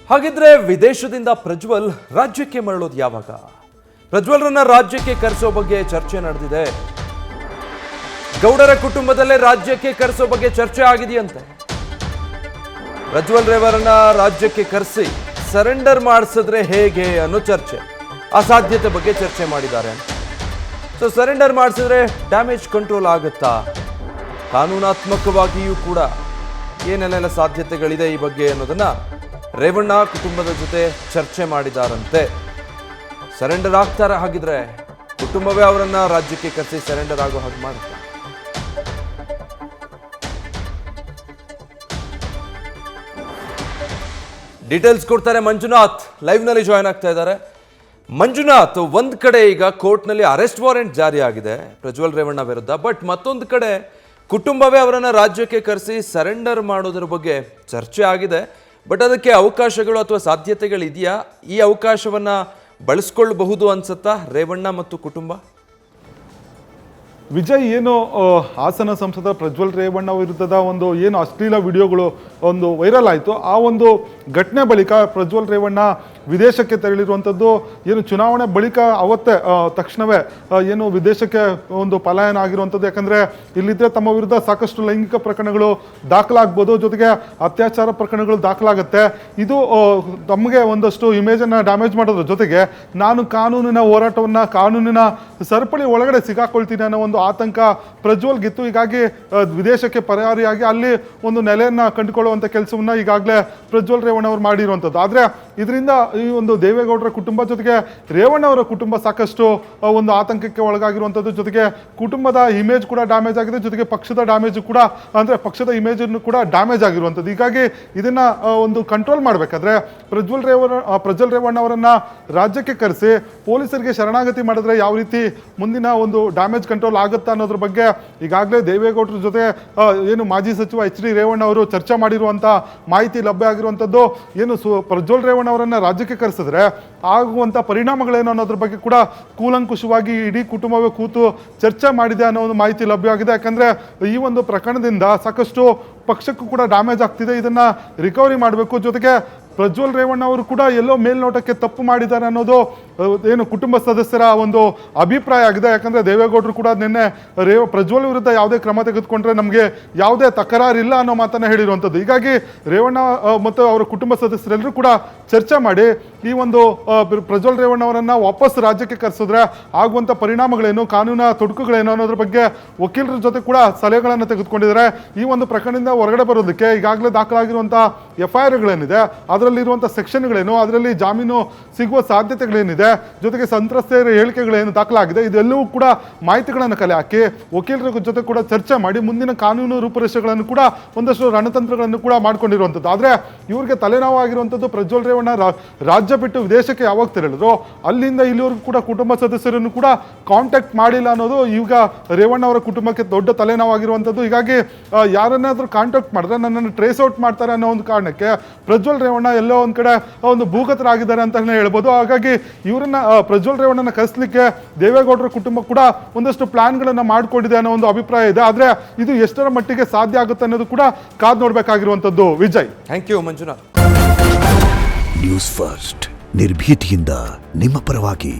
ಹಾಗಿದ್ರೆ ವಿದೇಶದಿಂದ ಪ್ರಜ್ವಲ್ ರಾಜ್ಯಕ್ಕೆ ಮರಳೋದು ಯಾವಾಗ? ಪ್ರಜ್ವಲ್ರನ್ನ ರಾಜ್ಯಕ್ಕೆ ಕರೆಸೋ ಬಗ್ಗೆ ಚರ್ಚೆ ನಡೆದಿದೆ. ಗೌಡರ ಕುಟುಂಬದಲ್ಲೇ ರಾಜ್ಯಕ್ಕೆ ಕರೆಸೋ ಬಗ್ಗೆ ಚರ್ಚೆ ಆಗಿದೆಯಂತೆ. ಪ್ರಜ್ವಲ್ ರೇವರನ್ನ ರಾಜ್ಯಕ್ಕೆ ಕರೆಸಿ ಸರೆಂಡರ್ ಮಾಡಿಸಿದ್ರೆ ಹೇಗೆ ಅನ್ನೋ ಚರ್ಚೆ, ಅಸಾಧ್ಯತೆ ಬಗ್ಗೆ ಚರ್ಚೆ ಮಾಡಿದ್ದಾರೆ. ಸೊ ಸರೆಂಡರ್ ಮಾಡಿಸಿದ್ರೆ ಡ್ಯಾಮೇಜ್ ಕಂಟ್ರೋಲ್ ಆಗುತ್ತಾ? ಕಾನೂನಾತ್ಮಕವಾಗಿಯೂ ಕೂಡ ಏನೆಲ್ಲ ಸಾಧ್ಯತೆಗಳಿದೆ ಈ ಬಗ್ಗೆ ಅನ್ನೋದನ್ನ ರೇವಣ್ಣ ಕುಟುಂಬದ ಜೊತೆ ಚರ್ಚೆ ಮಾಡಿದಾರಂತೆ. ಸರೆಂಡರ್ ಆಗ್ತಾರೆ, ಹಾಗಿದ್ರೆ ಕುಟುಂಬವೇ ಅವರನ್ನ ರಾಜ್ಯಕ್ಕೆ ಕರೆಸಿ ಸರೆಂಡರ್ ಆಗೋ ಹಾಗೆ ಮಾಡುತ್ತೆ. ಡೀಟೇಲ್ಸ್ ಕೊಡ್ತಾರೆ ಮಂಜುನಾಥ್, ಲೈವ್ ನಲ್ಲಿ ಜಾಯ್ನ್ ಆಗ್ತಾ ಇದ್ದಾರೆ. ಮಂಜುನಾಥ್, ಒಂದ್ ಕಡೆ ಈಗ ಕೋರ್ಟ್ ನಲ್ಲಿ ಅರೆಸ್ಟ್ ವಾರೆಂಟ್ ಜಾರಿ ಆಗಿದೆ ಪ್ರಜ್ವಲ್ ರೇವಣ್ಣ ವಿರುದ್ಧ, ಬಟ್ ಮತ್ತೊಂದು ಕಡೆ ಕುಟುಂಬವೇ ಅವರನ್ನ ರಾಜ್ಯಕ್ಕೆ ಕರೆಸಿ ಸರೆಂಡರ್ ಮಾಡೋದ್ರ ಬಗ್ಗೆ ಚರ್ಚೆ ಆಗಿದೆ. ಬಟ್ ಅದಕ್ಕೆ ಅವಕಾಶಗಳು ಅಥವಾ ಸಾಧ್ಯತೆಗಳಿದೆಯಾ? ಈ ಅವಕಾಶವನ್ನ ಬಳಸ್ಕೊಳ್ಬಹುದು ಅನ್ಸುತ್ತಾ ರೇವಣ್ಣ ಮತ್ತು ಕುಟುಂಬ? ವಿಜಯ್, ಏನು ಹಾಸನ ಸಂಸದ ಪ್ರಜ್ವಲ್ ರೇವಣ್ಣ ವಿರುದ್ಧದ ಒಂದು ಏನು ಅಶ್ಲೀಲ ವಿಡಿಯೋಗಳು ಒಂದು ವೈರಲ್ ಆಯಿತು, ಆ ಒಂದು ಘಟನೆ ಬಳಿಕ ಪ್ರಜ್ವಲ್ ರೇವಣ್ಣ ವಿದೇಶಕ್ಕೆ ತೆರಳಿರುವಂಥದ್ದು, ಏನು ಚುನಾವಣೆ ಬಳಿಕ ಅವತ್ತೇ ತಕ್ಷಣವೇ ಏನು ವಿದೇಶಕ್ಕೆ ಒಂದು ಪಲಾಯನ ಆಗಿರುವಂಥದ್ದು. ಯಾಕಂದರೆ ಇಲ್ಲಿದ್ದರೆ ತಮ್ಮ ವಿರುದ್ಧ ಸಾಕಷ್ಟು ಲೈಂಗಿಕ ಪ್ರಕರಣಗಳು ದಾಖಲಾಗ್ಬೋದು, ಜೊತೆಗೆ ಅತ್ಯಾಚಾರ ಪ್ರಕರಣಗಳು ದಾಖಲಾಗುತ್ತೆ. ಇದು ತಮಗೆ ಒಂದಷ್ಟು ಇಮೇಜನ್ನು ಡ್ಯಾಮೇಜ್ ಮಾಡೋದ್ರ ಜೊತೆಗೆ ನಾನು ಕಾನೂನಿನ ಹೋರಾಟವನ್ನು, ಕಾನೂನಿನ ಸರಪಳಿ ಒಳಗಡೆ ಸಿಗಾಕೊಳ್ತೀನಿ ಅನ್ನೋ ಒಂದು ಆತಂಕ ಪ್ರಜ್ವಲ್ಗಿತ್ತು. ಹೀಗಾಗಿ ವಿದೇಶಕ್ಕೆ ಪರಾರಿಯಾಗಿ ಅಲ್ಲಿ ಒಂದು ನೆಲೆಯನ್ನು ಕಂಡುಕೊಳ್ಳುವಂಥ ಕೆಲಸವನ್ನು ಈಗಾಗಲೇ ಪ್ರಜ್ವಲ್ ರೇವಣ್ಣ ಅವರು ಮಾಡಿರುವಂಥದ್ದು. ಆದರೆ ಇದರಿಂದ ಈ ಒಂದು ದೇವೇಗೌಡರ ಕುಟುಂಬ ಜೊತೆಗೆ ರೇವಣ್ಣ ಅವರ ಕುಟುಂಬ ಸಾಕಷ್ಟು ಒಂದು ಆತಂಕಕ್ಕೆ ಒಳಗಾಗಿರುವಂಥದ್ದು, ಜೊತೆಗೆ ಕುಟುಂಬದ ಇಮೇಜ್ ಕೂಡ ಡ್ಯಾಮೇಜ್ ಆಗಿದೆ, ಜೊತೆಗೆ ಪಕ್ಷದ ಡ್ಯಾಮೇಜ್ ಕೂಡ, ಅಂದರೆ ಪಕ್ಷದ ಇಮೇಜನ್ನು ಕೂಡ ಡ್ಯಾಮೇಜ್ ಆಗಿರುವಂಥದ್ದು. ಹೀಗಾಗಿ ಇದನ್ನು ಒಂದು ಕಂಟ್ರೋಲ್ ಮಾಡಬೇಕಾದ್ರೆ ಪ್ರಜ್ವಲ್ ರೇವಣ್ಣ ಅವರನ್ನು ರಾಜ್ಯಕ್ಕೆ ಕರೆಸಿ ಪೊಲೀಸರಿಗೆ ಶರಣಾಗತಿ ಮಾಡಿದ್ರೆ ಯಾವ ರೀತಿ ಮುಂದಿನ ಒಂದು ಡ್ಯಾಮೇಜ್ ಕಂಟ್ರೋಲ್ ಆಗುತ್ತಾ ಅನ್ನೋದ್ರ ಬಗ್ಗೆ ಈಗಾಗಲೇ ದೇವೇಗೌಡರ ಜೊತೆ ಏನು ಮಾಜಿ ಸಚಿವ ಎಚ್ ಡಿ ರೇವಣ್ಣ ಅವರು ಚರ್ಚೆ ಮಾಡಿರುವಂಥ ಮಾಹಿತಿ ಲಭ್ಯ ಆಗಿರುವಂಥದ್ದು. ಏನು ಪ್ರಜ್ವಲ್ ರೇವಣ್ಣ ಅವರನ್ನು ರಾಜ್ಯಕ್ಕೆ ಕರೆಸಿದ್ರೆ ಆಗುವಂಥ ಪರಿಣಾಮಗಳೇನು ಅನ್ನೋದ್ರ ಬಗ್ಗೆ ಕೂಡ ಕೂಲಂಕುಷವಾಗಿ ಇಡೀ ಕುಟುಂಬವೇ ಕೂತು ಚರ್ಚೆ ಮಾಡಿದೆ ಅನ್ನೋ ಒಂದು ಮಾಹಿತಿ ಲಭ್ಯವಾಗಿದೆ. ಯಾಕಂದರೆ ಈ ಒಂದು ಪ್ರಕರಣದಿಂದ ಸಾಕಷ್ಟು ಪಕ್ಷಕ್ಕೂ ಕೂಡ ಡ್ಯಾಮೇಜ್ ಆಗ್ತಿದೆ, ಇದನ್ನು ರಿಕವರಿ ಮಾಡಬೇಕು. ಜೊತೆಗೆ ಪ್ರಜ್ವಲ್ ರೇವಣ್ಣ ಅವರು ಕೂಡ ಎಲ್ಲೋ ಮೇಲ್ನೋಟಕ್ಕೆ ತಪ್ಪು ಮಾಡಿದ್ದಾರೆ ಅನ್ನೋದು ಏನು ಕುಟುಂಬ ಸದಸ್ಯರ ಒಂದು ಅಭಿಪ್ರಾಯ ಆಗಿದೆ. ಯಾಕಂದರೆ ದೇವೇಗೌಡರು ಕೂಡ ನಿನ್ನೆ ಪ್ರಜ್ವಲ್ ವಿರುದ್ಧ ಯಾವುದೇ ಕ್ರಮ ತೆಗೆದುಕೊಂಡ್ರೆ ನಮಗೆ ಯಾವುದೇ ತಕರಾರಿಲ್ಲ ಅನ್ನೋ ಮಾತನ್ನು ಹೇಳಿರುವಂಥದ್ದು. ಹೀಗಾಗಿ ರೇವಣ್ಣ ಮತ್ತು ಅವರ ಕುಟುಂಬ ಸದಸ್ಯರೆಲ್ಲರೂ ಕೂಡ ಚರ್ಚೆ ಮಾಡಿ ಈ ಒಂದು ಪ್ರಜ್ವಲ್ ರೇವಣ್ಣ ಅವರನ್ನು ವಾಪಸ್ ರಾಜ್ಯಕ್ಕೆ ಕರೆಸಿದ್ರೆ ಆಗುವಂಥ ಪರಿಣಾಮಗಳೇನು, ಕಾನೂನಿನ ತೊಡಕುಗಳೇನು ಅನ್ನೋದ್ರ ಬಗ್ಗೆ ವಕೀಲರ ಜೊತೆ ಕೂಡ ಸಲಹೆಗಳನ್ನು ತೆಗೆದುಕೊಂಡಿದ್ದಾರೆ. ಈ ಒಂದು ಪ್ರಕರಣದಿಂದ ಹೊರಗಡೆ ಬರೋದಕ್ಕೆ ಈಗಾಗಲೇ ದಾಖಲಾಗಿರುವಂಥ FIRಗಳೇನಿದೆ, ಅದರಲ್ಲಿರುವಂಥ ಸೆಕ್ಷನ್ಗಳೇನು, ಅದರಲ್ಲಿ ಜಾಮೀನು ಸಿಗುವ ಸಾಧ್ಯತೆಗಳೇನಿದೆ, ಜೊತೆಗೆ ಸಂತ್ರಸ್ತೆಯರ ಹೇಳಿಕೆಗಳೇನು ದಾಖಲಾಗಿದೆ, ಇದೆಲ್ಲವೂ ಕೂಡ ಮಾಹಿತಿಗಳನ್ನು ಕಲೆ ಹಾಕಿ ವಕೀಲರ ಜೊತೆ ಕೂಡ ಚರ್ಚೆ ಮಾಡಿ ಮುಂದಿನ ಕಾನೂನು ರೂಪುರೇಷೆಗಳನ್ನು ಕೂಡ ಒಂದಷ್ಟು ರಣತಂತ್ರಗಳನ್ನು ಕೂಡ ಮಾಡ್ಕೊಂಡಿರುವಂಥದ್ದು. ಆದರೆ ಇವ್ರಿಗೆ ತಲೆನೋವಾಗಿರುವಂಥದ್ದು ಪ್ರಜ್ವಲ್ ರೇವಣ್ಣ ರಾಜ್ಯ ಬಿಟ್ಟು ವಿದೇಶಕ್ಕೆ ಯಾವಾಗ ತೆರಳಿದ್ರು ಅಲ್ಲಿಂದ ಇಲ್ಲಿವರೆಗೂ ಕೂಡ ಕುಟುಂಬ ಸದಸ್ಯರನ್ನು ಕೂಡ ಕಾಂಟ್ಯಾಕ್ಟ್ ಮಾಡಿಲ್ಲ ಅನ್ನೋದು ಈಗ ರೇವಣ್ಣ ಅವರ ಕುಟುಂಬಕ್ಕೆ ದೊಡ್ಡ ತಲೆನೋವಾಗಿರುವಂಥದ್ದು. ಹೀಗಾಗಿ ಯಾರನ್ನಾದ್ರೂ ಕಾಂಟ್ಯಾಕ್ಟ್ ಮಾಡಿದ್ರೆ ನನ್ನನ್ನು ಟ್ರೇಸ್ ಔಟ್ ಮಾಡ್ತಾರೆ ಅನ್ನೋ ಒಂದು ಕಾರಣಕ್ಕೆ ಪ್ರಜ್ವಲ್ ರೇವಣ್ಣ ಎಲ್ಲೋ ಒಂದು ಕಡೆ ಒಂದು ಭೂಗತರಾಗಿದ್ದಾರೆ ಅಂತಲೇ ಹೇಳ್ಬೋದು. ಹಾಗಾಗಿ ಇವರನ್ನ ಪ್ರಜ್ವಲ್ ರೇವಣ್ಣನ ಕರೆಸಲಿಕ್ಕೆ ದೇವೇಗೌಡರ ಕುಟುಂಬ ಕೂಡ ಒಂದಷ್ಟು ಪ್ಲಾನ್ಗಳನ್ನು ಮಾಡಿಕೊಂಡಿದೆ ಅನ್ನೋ ಒಂದು ಅಭಿಪ್ರಾಯ ಇದೆ. ಆದರೆ ಇದು ಎಷ್ಟರ ಮಟ್ಟಿಗೆ ಸಾಧ್ಯ ಆಗುತ್ತೆ ಅನ್ನೋದು ಕೂಡ ಕಾದು ನೋಡಬೇಕಾಗಿರುವಂಥದ್ದು. Vijay, thank you Manjunath. News first, ನಿರ್ಭೀತಿಯಿಂದ ನಿಮ್ಮ ಪರವಾಗಿ.